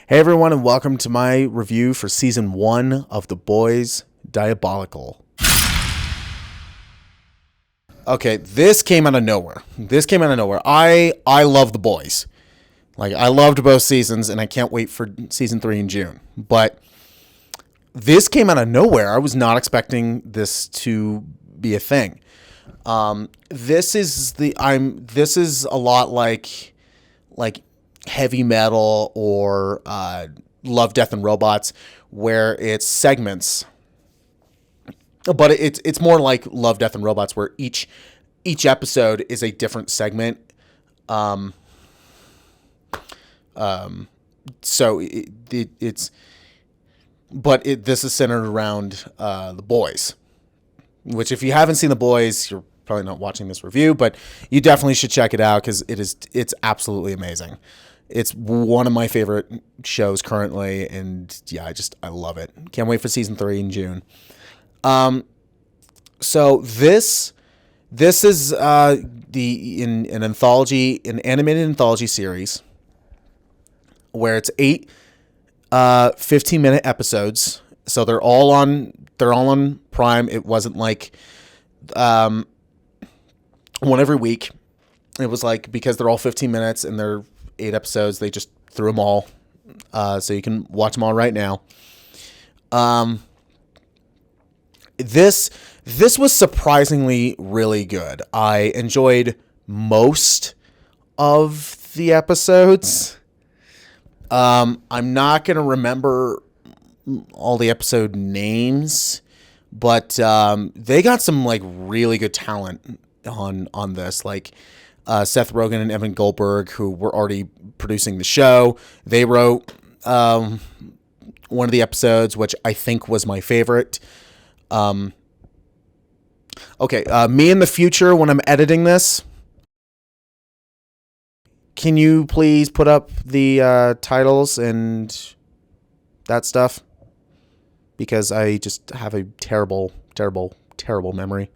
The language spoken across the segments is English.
Hey everyone, and welcome to my review for season 1 of The Boys Diabolical. Okay, this came out of nowhere. I love The Boys. I loved both seasons, and I can't wait for season 3 in June. But this came out of nowhere. I was not expecting this to be a thing. This is a lot like heavy metal or Love, Death, and Robots, where it's segments. But it's more like Love, Death, and Robots, where each episode is a different segment. So this is centered around The Boys, which if you haven't seen The Boys, you're probably not watching this review, but you definitely should check it out because it's absolutely amazing. It's one of my favorite shows currently, and yeah, I love it. Can't wait for season 3 in June. So this is an animated anthology series where it's 8 15-minute episodes. So they're all on Prime. It wasn't like one every week. It was like, because they're all 15 minutes and they're 8 episodes, they just threw them all, so you can watch them all right now. This was surprisingly really good. I enjoyed most of the episodes. I'm not gonna remember all the episode names, but they got some really good talent on this. Seth Rogen and Evan Goldberg, who were already producing the show. They wrote one of the episodes, which I think was my favorite. Me in the future, when I'm editing this, can you please put up the titles and that stuff? Because I just have a terrible, terrible, terrible memory.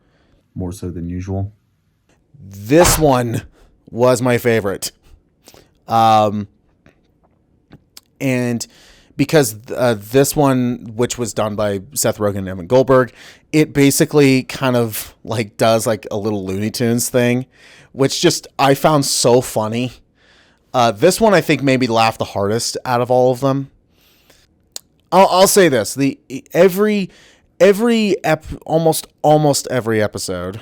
More so than usual. This one was my favorite. And because this one, which was done by Seth Rogen and Evan Goldberg, it basically kind of does a little Looney Tunes thing, which I found so funny. This one I think made me laugh the hardest out of all of them. I'll say this: almost every episode,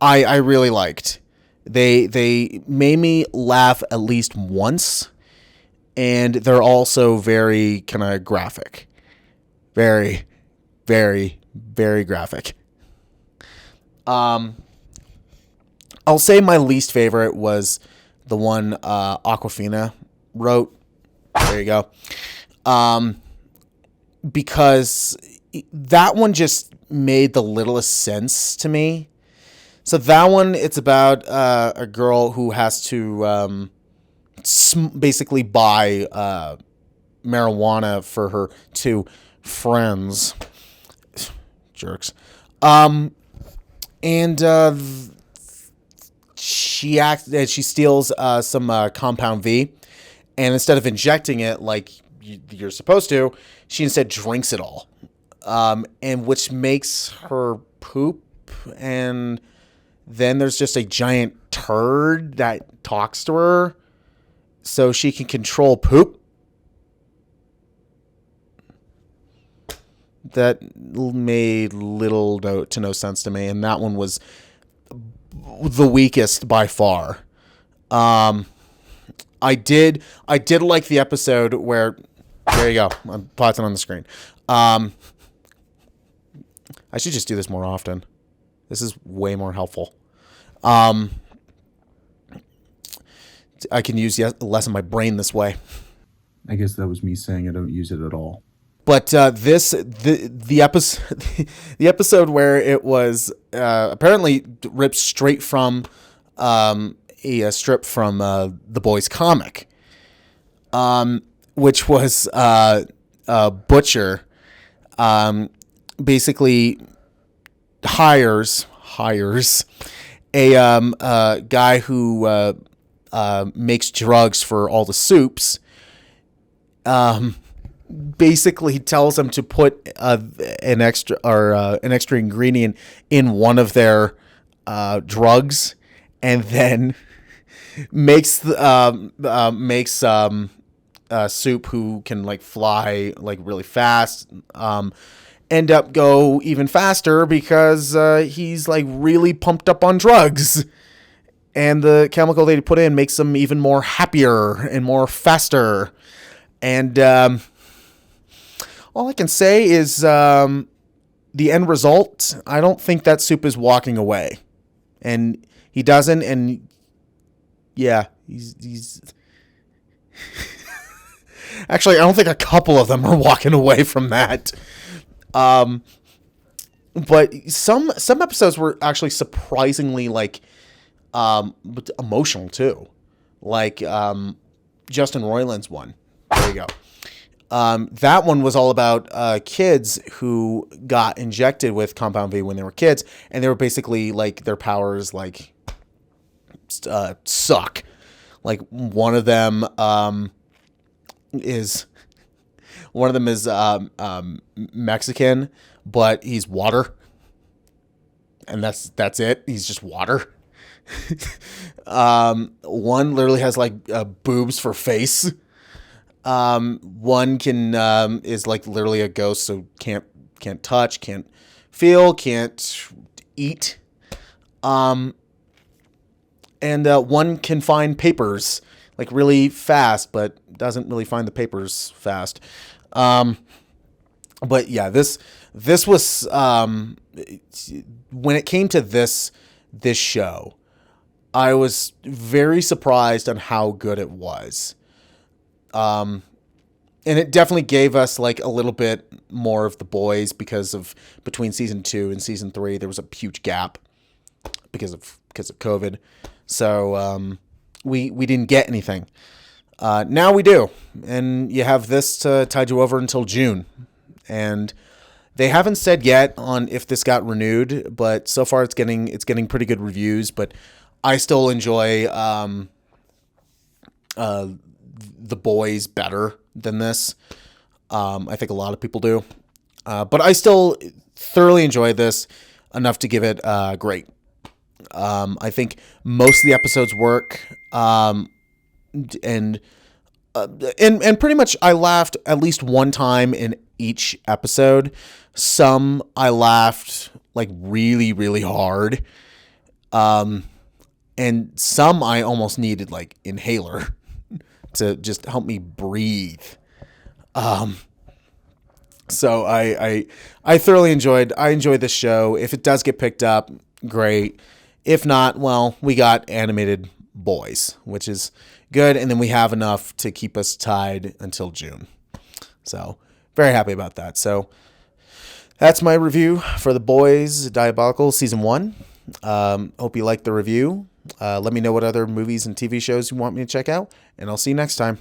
I really liked. They made me laugh at least once, and they're also very kind of graphic. Very, very, very graphic. I'll say my least favorite was the one Awkwafina wrote. There you go. Because that one just made the littlest sense to me. So that one, it's about a girl who has to basically buy marijuana for her 2 friends. Jerks. And she steals some Compound V, and instead of injecting it like you're supposed to, she instead drinks it all, and which makes her poop, and then there's just a giant turd that talks to her so she can control poop. That made little to no sense to me, and that one was the weakest by far. I did like the episode where, there you go, I'm pausing on the screen. I should just do this more often. This is way more helpful. I can use less of my brain this way. I guess that was me saying I don't use it at all. But the episode where it was apparently ripped straight from a strip from the Boys comic, which was Butcher basically hires a guy who makes drugs for all the soups, basically tells them to put an extra ingredient in one of their drugs, and then makes soup who can like fly like really fast end up go even faster because he's like really pumped up on drugs. And the chemical they put in makes them even more happier and more faster. And all I can say is the end result, I don't think that soup is walking away. And he doesn't. And yeah, he's actually, I don't think a couple of them are walking away from that. But some episodes were actually surprisingly like emotional too, like Justin Roiland's one. There you go. That one was all about kids who got injected with Compound V when they were kids, and they were basically like their powers like suck. Like one of them is Mexican, but he's water, and that's it. He's just water. One literally has like boobs for face. One can is like literally a ghost, so can't touch, can't feel, can't eat. And one can find papers like really fast, but doesn't really find the papers fast. But yeah, this was when it came to this show, I was very surprised on how good it was. And it definitely gave us like a little bit more of the boys because of between season 2 and season 3, there was a huge gap because of COVID. So, we didn't get anything. Now we do. And you have this to tide you over until June. And they haven't said yet on if this got renewed, but so far it's getting pretty good reviews, but I still enjoy, The Boys better than this. I think a lot of people do. But I still thoroughly enjoy this enough to give it great. I think most of the episodes work. And pretty much I laughed at least one time in each episode. Some I laughed like really, really hard. And some I almost needed like inhaler to just help me breathe. So I thoroughly enjoyed this show. If it does get picked up, great. If not, well, we got animated boys, which is good. And then we have enough to keep us tied until June. So very happy about that. So that's my review for The Boys Diabolical Season 1. Hope you liked the review. Let me know what other movies and TV shows you want me to check out, and I'll see you next time.